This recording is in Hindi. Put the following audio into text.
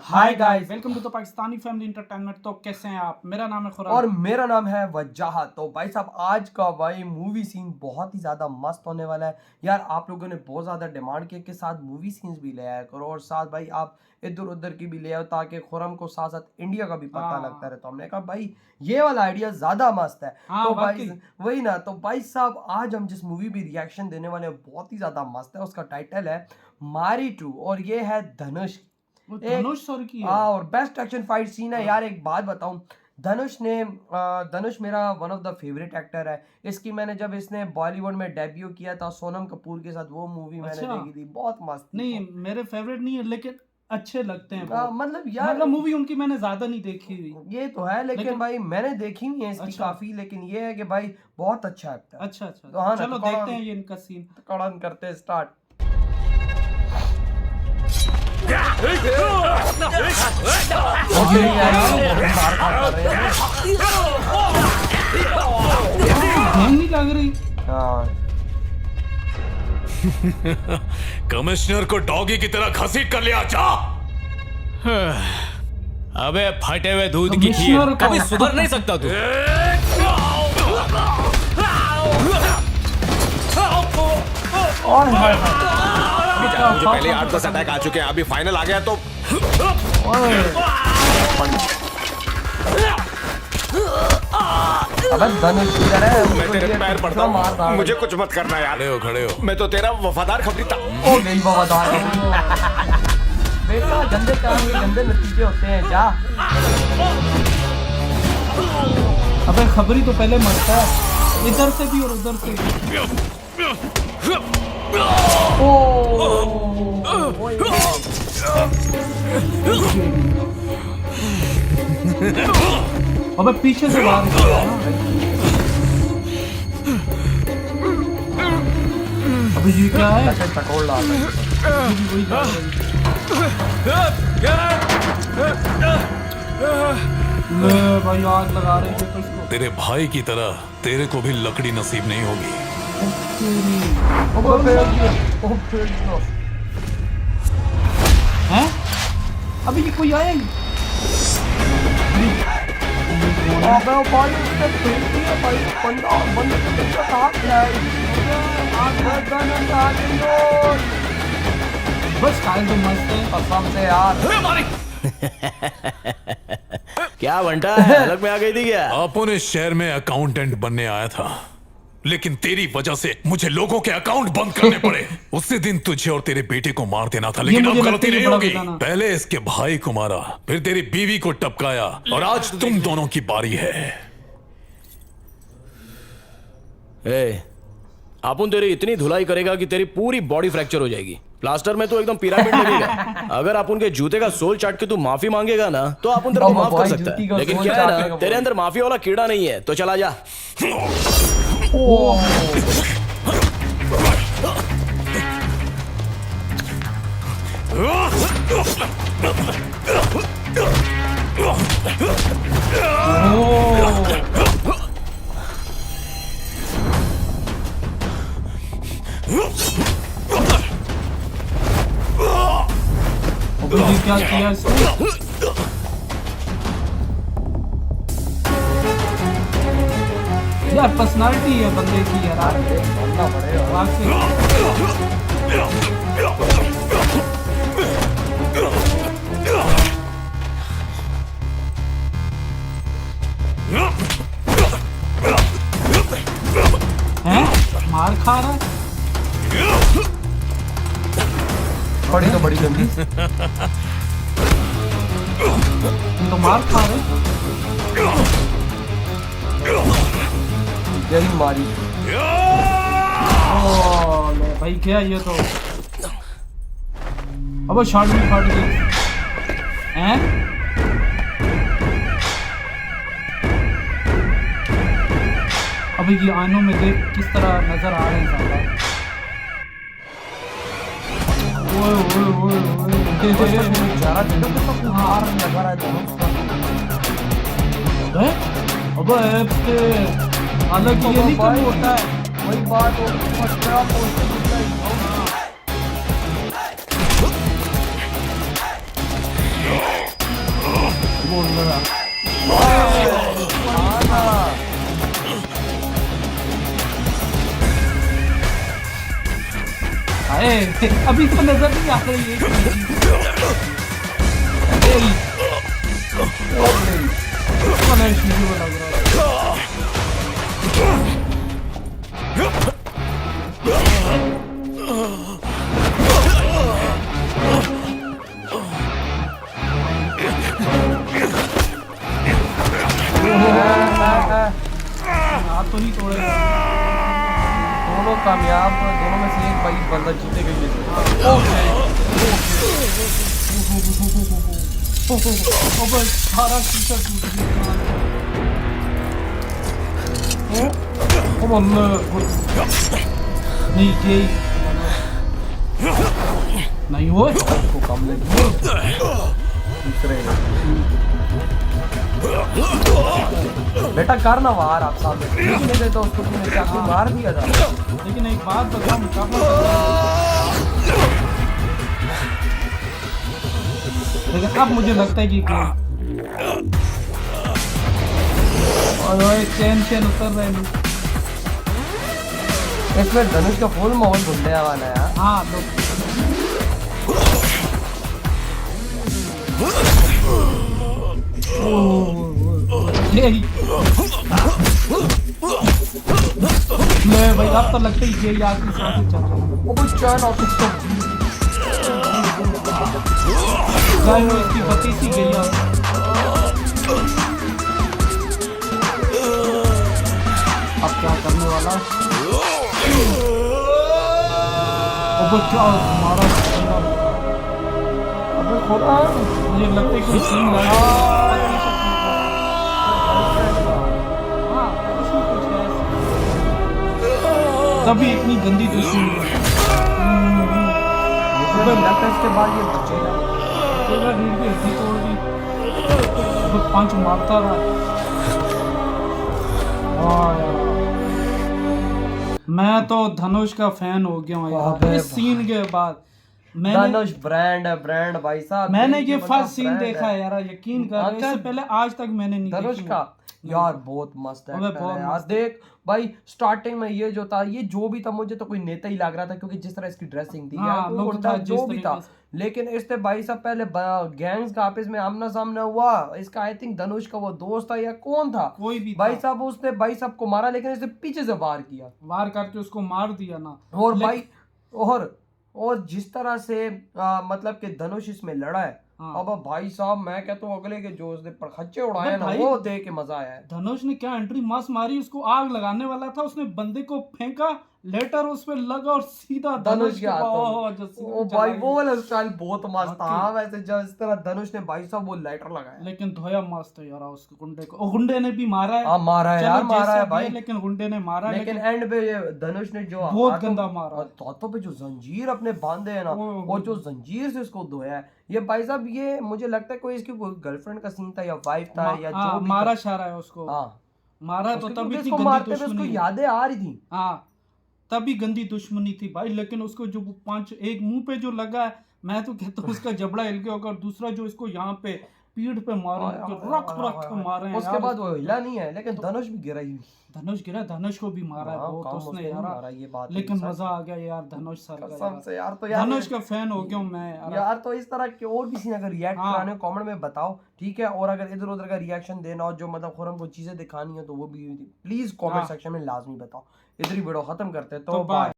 Hi guys, welcome to the Pakistani family entertainment. तो कैसे हैं आप? मेरा नाम है खुरान और मेरा नाम है वजाहत। तो भाई साहब आज का भाई मूवी सीन बहुत ही ज़्यादा मस्त होने वाला है यार। आप लोगों ने बहुत ज़्यादा डिमांड किया कि साथ मूवी सीन्स भी ले आया करो और साथ भाई आप इधर उधर की भी ले आओ ताकि खुरम को साथ साथ इंडिया का भी पता लगता रहे। तो हमने कहा भाई ये वाला आइडिया ज़्यादा मस्त है। तो भाई वही ना, तो भाई साहब आज हम जिस मूवी भी रिएक्शन देने वाले हैं बहुत ही ज़्यादा मस्त है। उसका टाइटल है मारी 2 और ये है धनुष की है। और बेस्ट एक्शन फाइट सीन है यार। एक बात बताऊं, धनुष मेरा one of the favourite actor है। इसकी मैंने जब इसने बॉलीवुड में डेब्यू किया था सोनम कपूर के साथ, वो मूवी मैंने देखी थी, बहुत मस्त। नहीं मेरे फेवरेट नहीं है लेकिन अच्छे लगते हैं। मतलब यार मतलब मूवी उनकी मैंने ज्यादा नहीं देखी हुई, ये तो है लेकिन भाई मैंने देखी हुई है इसकी काफी। लेकिन ये है कि भाई बहुत अच्छा एक्टर। अच्छा तो हाँ, चलो देखते हैं ये इनका सीन। कड़न करते स्टार्ट। नहीं लग रही। कमिश्नर को डॉगी की तरह घसीट कर लिया जा। अबे फटे हुए दूध की खीर, कभी सुधर नहीं सकता तू। मुझे पहले 8-10 अटैक आ चुके हैं, अभी फाइनल आ गया तो अबे धनुष किधर है? मैं तेरे पैर पड़ता हूँ, मुझे कुछ मत करना यार। खड़े हो। मैं तो तेरा वफादार खबरी था। ओ गई वफादार। बेटा गंदे काम के गंदे नतीजे होते हैं जा। अबे खबरी तो पहले मरता है, इधर से भी और उधर से भी। अबे पीछे से बाहर अभी जी क्या है? टकोर ला भाई आग लगा रहे हैं इसको। तेरे भाई की तरह तेरे को भी लकड़ी नसीब नहीं होगी। हैं? अभी ये कोई आया ही? बस काल तो मस्त है कसम से यार। क्या बंटा है, अलग में आ गई थी क्या? अपन इस शहर में अकाउंटेंट बनने आया था, लेकिन तेरी वजह से मुझे लोगों के अकाउंट बंद करने पड़े। उसी दिन तुझे और तेरे बेटे को मार देना था, लेकिन अब गलती नहीं होगी। पहले इसके भाई को मारा, फिर तेरी बीवी को टपकाया और आज तुम दोनों की बारी है। अपुन तेरी इतनी धुलाई करेगा कि तेरी पूरी बॉडी फ्रैक्चर हो जाएगी। प्लास्टर में तो एकदम पिरामिड लगेगा। अगर अपुन के जूते का सोल चाट के तू माफी मांगेगा ना तो अपुन तेरे को माफ कर सकता है। लेकिन क्या है ना, तेरे अंदर माफी वाला कीड़ा नहीं है, तो चला जा। क्या किया इसने? यार पर्सनालिटी है बंदे की यार। हैं? मार खा रहा है? बड़ी तो बड़ी गंदी। तो मार खा रहे। यही मारी। ले भाई क्या ये तो। अब शॉट भी फट गई। हैं? अभी ये आईनों में देख किस तरह नजर आ रहे हैं साला। अलग ये नहीं कम होता है। वही बात हो बोल रहा अरे अभी तो नजर नहीं आ रही है। लग रहा हाथ तो नहीं तोड़े। दोनों कामयाब, दोनों में से एक भाई बंदा जीते गई। सारा शीशा टूट गया। नहीं गई नहीं हो उसको कम लगी। दूसरे बेटा कर ना वार, आप सामने नहीं देते उसको, तुमने चाकू मार दिया था। लेकिन एक बात बताऊं, लेकिन अब मुझे लगता है कि चैन चैन उतर रहे हैं। इसमें धनुष का फुल माहौल भुलने वाला है यार। हाँ ले भाई, अब तो लगता ही ये आखिरी साथ चल रहा है। वो कुछ चैन और कुछ तो इसकी बत्ती सी गई है। अब क्या करने वाला? अब क्या मारा? अबे खोला, मुझे लगता है कोई सीन लगा। तभी इतनी गंदी दुश्मनी। मुझे लगता है इसके बाद ये बचेगा। तेरा रीढ़ की हड्डी तोड़ दी, तो पंच मारता रहा। मैं तो धनुष का फैन हो गया हूँ यार इस सीन के बाद। धनुष ब्रांड है, ब्रांड भाई साहब। मैंने ये फर्स्ट सीन देखा है यार, यकीन कर, इससे पहले आज तक मैंने नहीं धनुष का यार बहुत मस्त है यार। देख भाई, स्टार्टिंग में ये जो था, ये जो भी था, मुझे तो कोई नेता ही लग रहा था, क्योंकि जिस तरह इसकी ड्रेसिंग थी यार, वो था जो भी था। लेकिन इससे भाई साहब पहले गैंग्स का आपस में आमना सामना हुआ। इसका आई थिंक धनुष का वो दोस्त था या कौन था, कोई भी भाई साहब, उसने भाई साहब को मारा, लेकिन इसने पीछे से वार किया, वार करके उसको मार दिया ना। और भाई और जिस तरह से मतलब कि धनुष इसमें लड़ा है, अब भाई साहब मैं कहता हूँ अगले के जो उसने पड़खच्चे उड़ाए ना, वो देख के मजा आया है। धनुष ने क्या एंट्री मास मारी, उसको आग लगाने वाला था, उसने बंदे को फेंका, लेटर उस पे लगा और सीधा धनुष के ओ भाई वो वाला स्टाइल बहुत मस्त था वैसे, जब इस तरह धनुष ने भाई साहब वो लाइटर लगाया। लेकिन धोया मस्त है यार उसको, गुंडे को, गुंडे ने भी मारा है। हाँ मारा है यार, मारा है भाई, लेकिन गुंडे ने मारा। लेकिन एंड पे धनुष ने जो बहुत गंदा मारा, हाथों पे जो जंजीर अपने बांधे है ना, और जो जंजीर से उसको धोया है, ये भाई साहब ये मुझे लगता है कोई इसकी गर्लफ्रेंड का सीन था या वाइफ था या जो भी मारा शारा है उसको। हाँ मारा तो तब इतनी गंदी दुश्मनी, यादें आ रही थी। हाँ तभी गंदी दुश्मनी थी भाई। लेकिन उसको जो पांच एक मुंह पे जो लगा है, मैं तो कहता हूँ उसका जबड़ा हिल गया होगा। दूसरा जो इसको यहाँ पे पीठ पे मारे, रख रख मारे, उसके बाद वो हिला नहीं है, लेकिन धनुष भी गिरा ही। धनुष गिरा, धनुष को भी मारा है बहुत उसने यार, ये बात। लेकिन मजा आ गया यार धनुष सर कसम से यार। तो यार धनुष का फैन हो गया मैं यार। तो इस तरह के और भी सीन अगर रिएक्ट कराने हो कमेंट में बताओ, ठीक है। और अगर इधर उधर का रिएक्शन देना हो, जो मतलब खुरम को चीजें दिखानी है, तो वो भी प्लीज कमेंट सेक्शन में लाजमी बताओ। इधर ही वीडियो खत्म करते हैं, तो बाय।